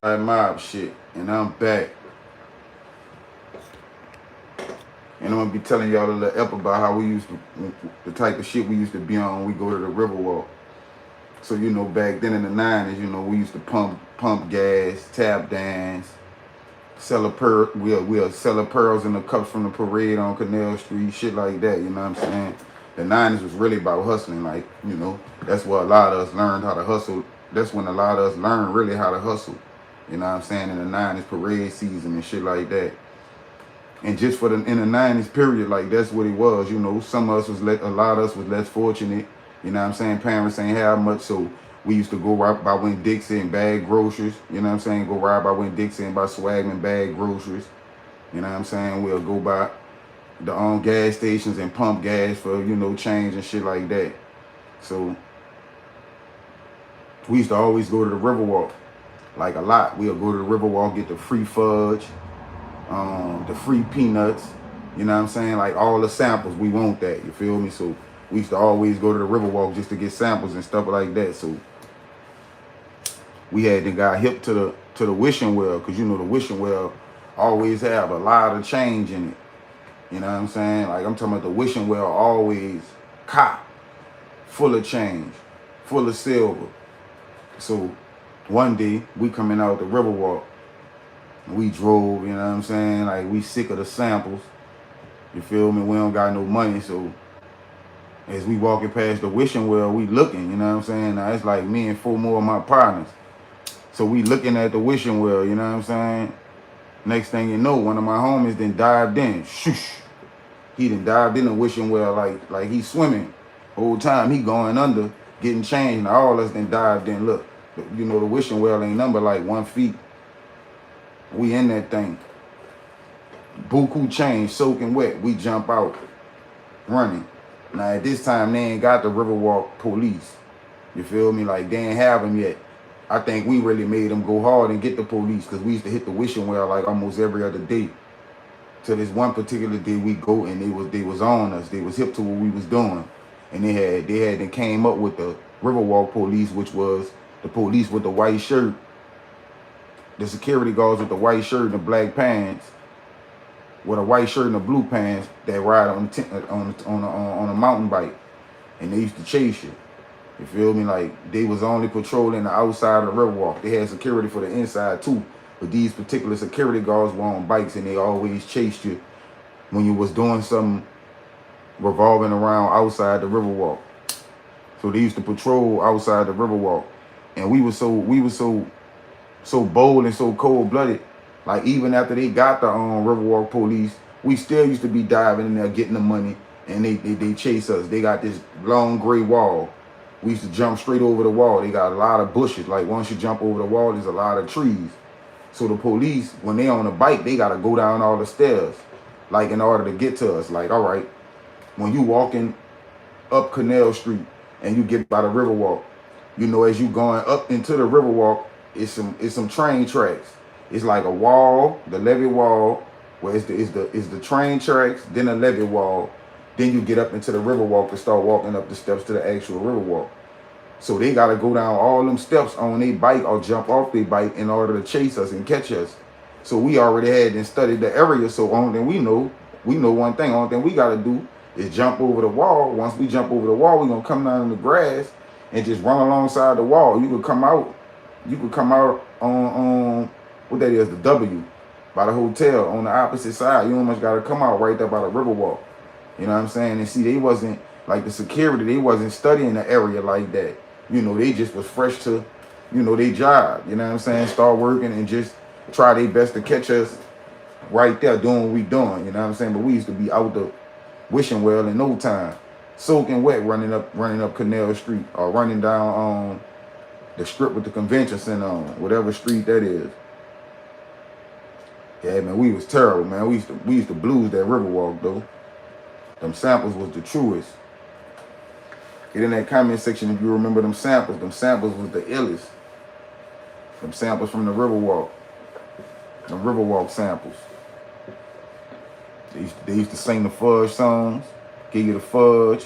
Mob shit, and I'm back. And I'm gonna be telling y'all a little ep about how we used to, the type of shit we used to be on when we go to the Riverwalk. So back then in the '90s, we used to pump gas, tap dance, sell a pearl. We'll sell a pearls in the cups from the parade on Canal Street, shit like that. You know what I'm saying? The '90s was really about hustling. Like that's where a lot of us learned how to hustle. That's when a lot of us learned really how to hustle. You know what I'm saying? In the '90s parade season and shit like that. And just for in the '90s period, like that's what it was. Some of us a lot of us was less fortunate. You know what I'm saying? Parents ain't have much, so we used to go right by Winn Dixie and bag groceries. You know what I'm saying? Go right by Winn Dixie and buy Swagman bag groceries. You know what I'm saying? We'll go by the gas stations and pump gas for change and shit like that. So we used to always go to the Riverwalk, like a lot. We'll go to the Riverwalk, get the free fudge, the free peanuts, you know what I'm saying? Like all the samples, we want that, you feel me? So we used to always go to the Riverwalk just to get samples and stuff like that. So we had got hip to the wishing well, because the wishing well always have a lot of change in it. You know what I'm saying? Like I'm talking about the wishing well always cop, full of change, full of silver. So one day we coming out the Riverwalk, we drove, you know what I'm saying? Like we sick of the samples. You feel me? We don't got no money, so as we walking past the wishing well, we looking, you know what I'm saying? Now it's like me and 4 more of my partners. So we looking at the wishing well, you know what I'm saying? Next thing you know, one of my homies then dived in. Shoosh. He done dived in the wishing well like he swimming. Whole time he going under, getting changed, and all of us then dived in. Look, the wishing well ain't number like 1 feet. We in that thing. Buku change, soaking wet. We jump out, running. Now at this time they ain't got the Riverwalk police. You feel me? Like they ain't have them yet. I think we really made them go hard and get the police, because we used to hit the wishing well like almost every other day. Till this one particular day we go and they was on us. They was hip to what we was doing, and they came up with the Riverwalk police, which was the police with the white shirt, the security guards with the white shirt and the black pants, with a white shirt and a blue pants, that ride on a mountain bike, and they used to chase you. You feel me? Like they was only patrolling the outside of the Riverwalk. They had security for the inside too, but these particular security guards were on bikes, and they always chased you when you was doing something revolving around outside the Riverwalk. So they used to patrol outside the Riverwalk, and we was so bold and so cold blooded. Like even after they got the Riverwalk police, we still used to be diving in there getting the money, and they chase us. They got this long gray wall. We used to jump straight over the wall. They got a lot of bushes. Like once you jump over the wall, there's a lot of trees. So the police, when they on a bike, they gotta go down all the stairs, like in order to get to us. Like, all right, when you walking up Canal Street and you get by the Riverwalk, as you going up into the Riverwalk, it's some train tracks. It's like a wall, the levee wall, where it's the train tracks, then a levee wall. Then you get up into the Riverwalk and start walking up the steps to the actual Riverwalk. So they gotta go down all them steps on their bike or jump off their bike in order to chase us and catch us. So we already had and studied the area. So only thing we know one thing. Only thing we gotta do is jump over the wall. Once we jump over the wall, we're gonna come down in the grass and just run alongside the wall. You could come out on what that is, the W, by the hotel on the opposite side. You almost gotta come out right there by the Riverwalk. You know what I'm saying? And see, they wasn't like the security, they wasn't studying the area like that. They just was fresh to, their job. You know what I'm saying? Start working and just try their best to catch us right there doing what we doing. You know what I'm saying? But we used to be out the wishing well in no time, soaking wet, running up Canal Street or running down the strip with the convention center on, whatever street that is. Yeah, man, we was terrible, man. We used to blues that Riverwalk though. Them samples was the truest. Get in that comment section if you remember them samples. Them samples was the illest. Them samples from the Riverwalk. Them Riverwalk samples. They used to sing the fudge songs, give you the fudge.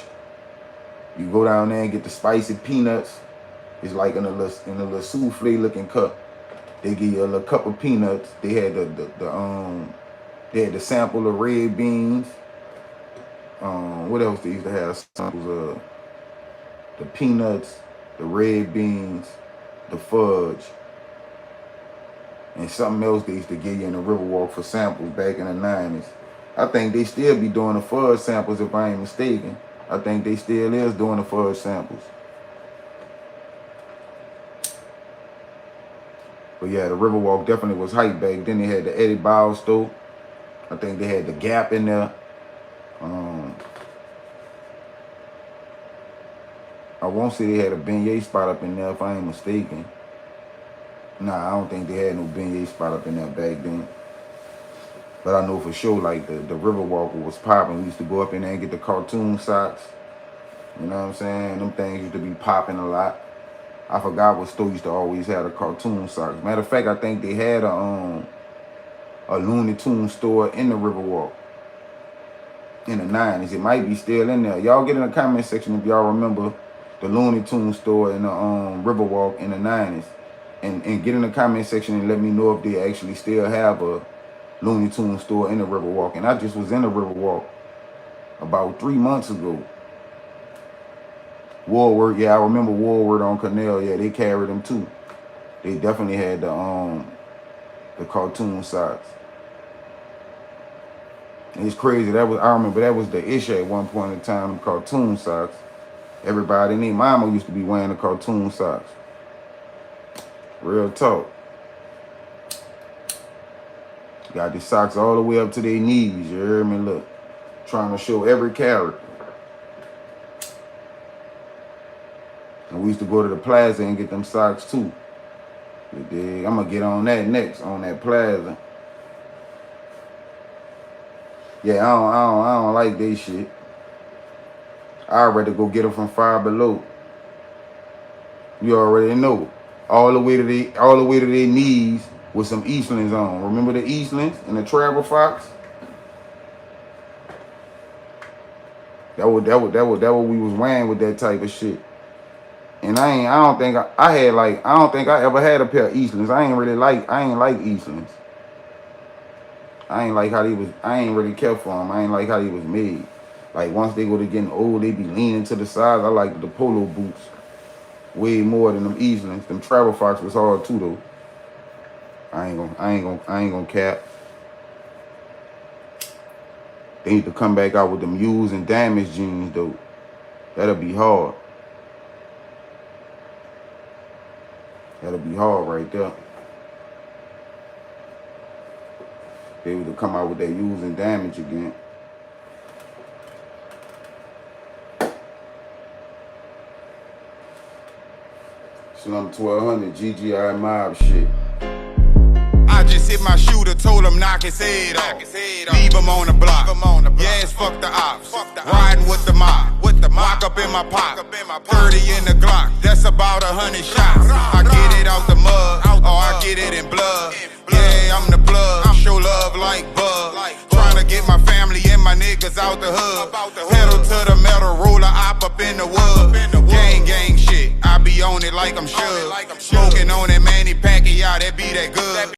You go down there and get the spicy peanuts. It's like in a little souffle looking cup. They give you a little cup of peanuts. They had they had the sample of red beans. What else they used to have? Samples of the peanuts, the red beans, the fudge, and something else they used to give you in the Riverwalk for samples back in the 90s. I think they still be doing the fudge samples if I ain't mistaken. I think they still is doing the fudge samples. But yeah, the Riverwalk definitely was hype back then. They had the Eddie Bauer store. I think they had the Gap in there. I won't say they had a beignet spot up in there if I ain't mistaken. Nah, I don't think they had no beignet spot up in there back then. But I know for sure, like, the Riverwalk was popping. We used to go up in there and get the cartoon socks. You know what I'm saying? Them things used to be popping a lot. I forgot what store used to always have the cartoon socks. Matter of fact, I think they had a Looney Tunes store in the Riverwalk in the 90s. It might be still in there. Y'all get in the comment section if y'all remember the Looney Tunes store in the Riverwalk in the 90s. And get in the comment section and let me know if they actually still have a Looney Tunes store in the Riverwalk. And I just was in the Riverwalk about 3 months ago. Woolworth, yeah, I remember Woolworth on Canal. Yeah, they carried them too. They definitely had the cartoon socks. And it's crazy. I remember that was the issue at one point in time. Them cartoon socks. Everybody and their mama used to be wearing the cartoon socks. Real talk. Got these socks all the way up to their knees. You hear me? Look, trying to show every character. And we used to go to the plaza and get them socks too. I'm gonna get on that next, on that plaza. Yeah, I don't like this shit. I'd rather go get them from Five Below. You already know. All the way to their knees with some Eastlands on. Remember the Eastlands and the Travel Fox? That what we was wearing with that type of shit. And I don't think I ever had a pair of Eastlands. I ain't like Eastlands. I ain't really care for them. I ain't like how they was made. Like once they go to getting old, they be leaning to the sides. I like the polo boots way more than them Eastlands. Them Travel Fox was hard too though. I ain't gonna cap. They need to come back out with them used and damaged jeans though. That'll be hard. That'll be hard right there. They would come out with that use and damage again. Slum 1200, GGI mob shit. I just hit my shooter, told him knock his head off. Leave him on the block. Yes, fuck the ops. Riding with the mob. Lock up in my pocket. 30 in the Glock. That's about 100 shots. I get it out the mud, or I get it in blood. Yeah, I'm the blood. Show love like bug. Trying to get my family and my niggas out the hood. Pedal to the metal, roller up in the wood. Gang shit. I be on it like I'm sure. Smoking on that Manny Pacquiao, that be that good.